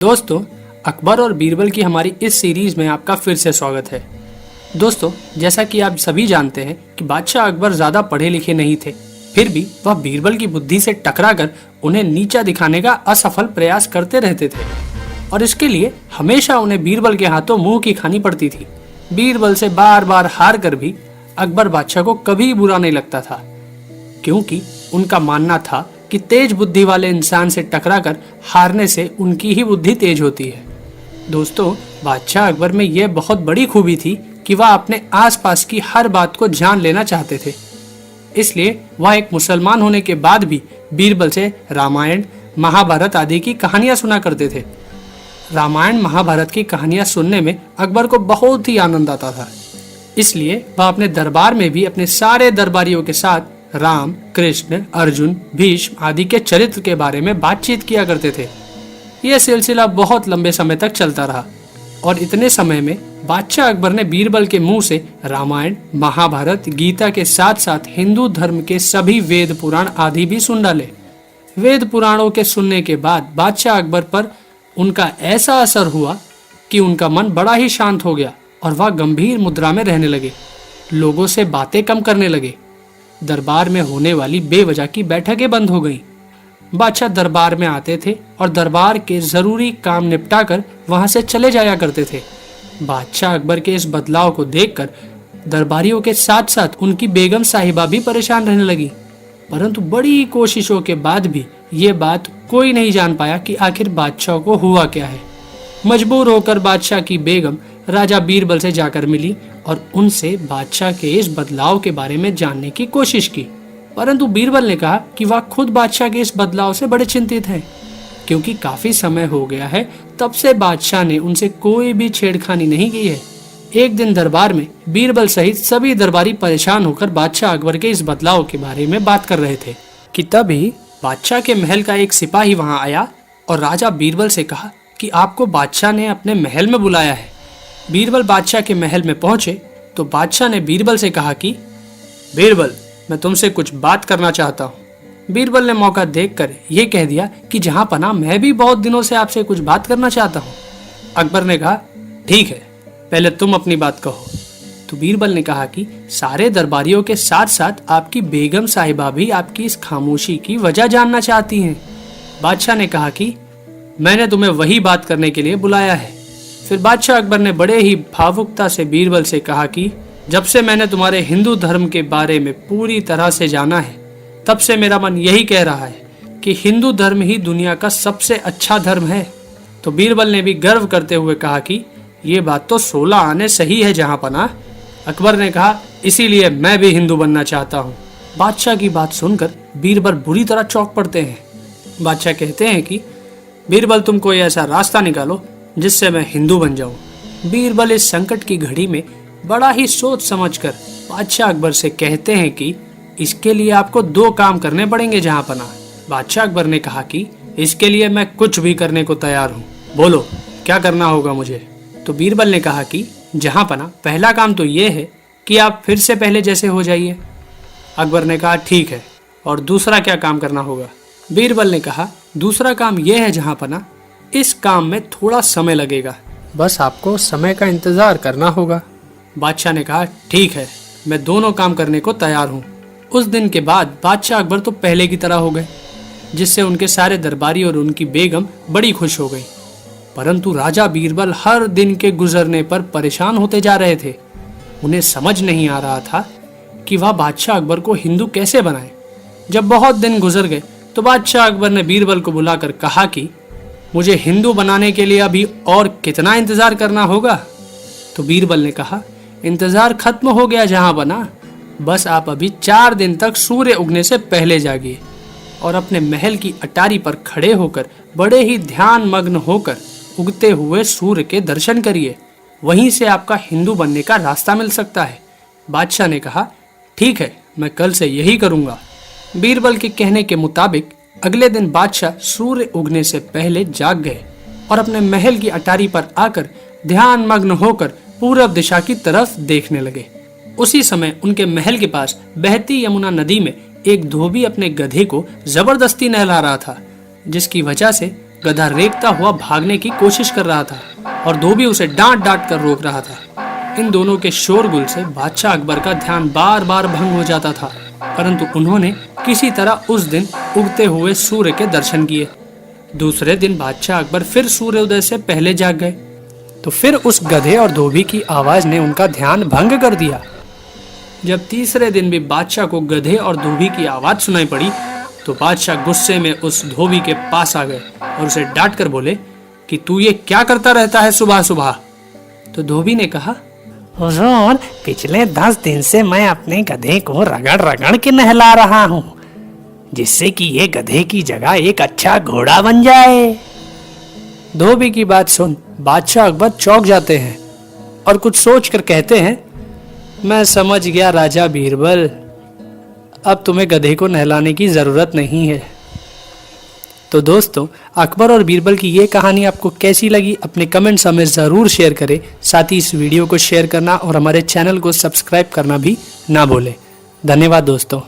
दोस्तों, अकबर और बीरबल की हमारी इस सीरीज में आपका फिर से स्वागत है। दोस्तों, जैसा कि आप सभी जानते हैं कि बादशाह अकबर ज्यादा पढ़े लिखे नहीं थे, फिर भी वह बीरबल की बुद्धि से टकराकर उन्हें नीचा दिखाने का असफल प्रयास करते रहते थे और इसके लिए हमेशा उन्हें बीरबल के हाथों मुंह की खानी पड़ती थी। बीरबल से बार बार हार कर भी अकबर बादशाह को कभी बुरा नहीं लगता था, क्योंकि उनका मानना था कि तेज बुद्धि वाले इंसान से टकराकर हारने से उनकी ही बुद्धि तेज होती है। दोस्तों, बादशाह अकबर में यह बहुत बड़ी खूबी थी कि वह अपने आसपास की हर बात को जान लेना चाहते थे। इसलिए वह एक मुसलमान होने के बाद भी बीरबल से रामायण, महाभारत आदि की कहानियां सुना करते थे। रामायण महाभारत की कहानियां सुनने में अकबर को बहुत ही आनंद आता था। इसलिए वह अपने दरबार में भी अपने सारे दरबारियों के साथ राम, कृष्ण, अर्जुन, भीष्म आदि के चरित्र के बारे में बातचीत किया करते थे। यह सिलसिला बहुत लंबे समय तक चलता रहा और इतने समय में बादशाह अकबर ने बीरबल के मुंह से रामायण, महाभारत, गीता के साथ साथ हिंदू धर्म के सभी वेद पुराण आदि भी सुन डाले। वेद पुराणों के सुनने के बाद बादशाह अकबर पर उनका ऐसा असर हुआ कि उनका मन बड़ा ही शांत हो गया और वह गंभीर मुद्रा में रहने लगे। लोगों से बातें कम करने लगे। दरबार में होने वाली बेवजह की बैठकें बंद हो गईं। बादशाह दरबार में आते थे और दरबार के जरूरी काम निपटाकर वहां से चले जाया करते थे। बादशाह अकबर के इस बदलाव को देखकर दरबारियों के साथ साथ उनकी बेगम साहिबा भी परेशान रहने लगी, परंतु बड़ी कोशिशों के बाद भी ये बात कोई नहीं जान पाया कि आखिर बादशाह को हुआ क्या है। मजबूर होकर बादशाह की बेगम राजा बीरबल से जाकर मिली और उनसे बादशाह के इस बदलाव के बारे में जानने की कोशिश की, परंतु बीरबल ने कहा कि वह खुद बादशाह के इस बदलाव से बड़े चिंतित हैं, क्योंकि काफी समय हो गया है तब से बादशाह ने उनसे कोई भी छेड़खानी नहीं की है। एक दिन दरबार में बीरबल सहित सभी दरबारी परेशान होकर बादशाह अकबर के इस बदलाव के बारे में बात कर रहे थे कि तभी बादशाह के महल का एक सिपाही वहां आया और राजा बीरबल से कहा कि आपको बादशाह ने अपने महल में बुलाया है। बीरबल बादशाह के महल में पहुंचे तो बादशाह ने बीरबल से कहा कि बीरबल, मैं तुमसे कुछ बात करना चाहता हूँ। बीरबल ने मौका देखकर यह कह दिया कि जहां पना मैं भी बहुत दिनों से आपसे कुछ बात करना चाहता हूँ। अकबर ने कहा, ठीक है, पहले तुम अपनी बात कहो। तो बीरबल ने कहा कि सारे दरबारियों के साथ साथ आपकी बेगम साहिबा भी आपकी इस खामोशी की वजह जानना चाहती हैं। बादशाह ने कहा कि मैंने तुम्हें वही बात करने के लिए बुलाया है। फिर बादशाह अकबर ने बड़े ही भावुकता से बीरबल से कहा कि जब से मैंने तुम्हारे हिंदू धर्म के बारे में पूरी तरह से जाना है, तब से मेरा मन यही कह रहा है कि हिंदू धर्म ही दुनिया का सबसे अच्छा धर्म है। तो बीरबल ने भी गर्व करते हुए कहा कि ये बात तो 16 आने सही है जहां पना। अकबर ने कहा, इसीलिए मैं भी हिंदू बनना चाहता हूँ। बादशाह की बात सुनकर बीरबल बुरी तरह चौंक पड़ते हैं। बादशाह कहते हैं कि बीरबल, तुम कोई ऐसा रास्ता निकालो जिससे मैं हिंदू बन जाऊं। बीरबल इस संकट की घड़ी में बड़ा ही सोच समझकर बादशाह अकबर से कहते हैं कि इसके लिए आपको 2 काम करने पड़ेंगे जहां पना। बादशाह अकबर ने कहा कि इसके लिए मैं कुछ भी करने को तैयार हूं, बोलो क्या करना होगा मुझे। तो बीरबल ने कहा कि जहां पना, पहला काम तो ये है कि आप फिर से पहले जैसे हो जाइए। अकबर ने कहा, ठीक है, और दूसरा क्या काम करना होगा। बीरबल ने कहा, दूसरा काम यह है जहां पना, इस काम में थोड़ा समय लगेगा, बस आपको समय का इंतजार करना होगा। बादशाह ने कहा, ठीक है, मैं दोनों काम करने को तैयार हूँ। उस दिन के बाद बादशाह अकबर तो पहले की तरह हो गए, जिससे उनके सारे दरबारी और उनकी बेगम बड़ी खुश हो गई। परंतु राजा बीरबल हर दिन के गुजरने पर परेशान होते जा रहे थे। उन्हें समझ नहीं आ रहा था कि वह बादशाह अकबर को हिंदू कैसे बनाए। जब बहुत दिन गुजर गए तो बादशाह अकबर ने बीरबल को बुलाकर कहा कि मुझे हिंदू बनाने के लिए अभी और कितना इंतजार करना होगा। तो बीरबल ने कहा, इंतजार खत्म हो गया जहां बना, बस आप अभी 4 दिन तक सूर्य उगने से पहले जागिए और अपने महल की अटारी पर खड़े होकर बड़े ही ध्यान मग्न होकर उगते हुए सूर्य के दर्शन करिए। वहीं से आपका हिंदू बनने का रास्ता मिल सकता है। बादशाह ने कहा, ठीक है, मैं कल से यही करूंगा। बीरबल के कहने के मुताबिक अगले दिन बादशाह सूर्य उगने से पहले जाग गए और अपने महल की अटारी पर आकर ध्यान मग्न होकर पूरब दिशा की तरफ देखने लगे। उसी समय उनके महल के पास बहती यमुना नदी में एक धोबी अपने गधे को जबरदस्ती नहला रहा था, जिसकी वजह से गधा रेंगता हुआ भागने की कोशिश कर रहा था और धोबी उसे डांट डांट कर रोक रहा था। इन दोनों के शोरगुल से बादशाह अकबर का ध्यान बार बार भंग हो जाता था, परंतु उन्होंने किसी तरह उस दिन उगते हुए सूर्य के दर्शन किए। दूसरे दिन बादशाह अकबर फिर सूर्योदय से पहले जाग गए, तो फिर उस गधे और धोबी की आवाज ने उनका ध्यान भंग कर दिया। जब तीसरे दिन भी बादशाह को गधे और धोबी की आवाज सुनाई पड़ी, तो बादशाह गुस्से में उस धोबी के पास आ गए और उसे डांट कर बोले कि तू ये क्या करता रहता है सुबह सुबह। तो धोबी ने कहा, हुजूर, पिछले 10 दिन से मैं अपने गधे को रगड़ रगड़ के नहला रहा हूँ, जिससे कि ये गधे की जगह एक अच्छा घोड़ा बन जाए। धोबी की बात सुन बादशाह अकबर चौंक जाते हैं और कुछ सोच कर कहते हैं, मैं समझ गया राजा बीरबल, अब तुम्हें गधे को नहलाने की ज़रूरत नहीं है। तो दोस्तों, अकबर और बीरबल की ये कहानी आपको कैसी लगी अपने कमेंट्स हमें ज़रूर शेयर करें। साथ ही इस वीडियो को शेयर करना और हमारे चैनल को सब्सक्राइब करना भी ना भूलें। धन्यवाद दोस्तों।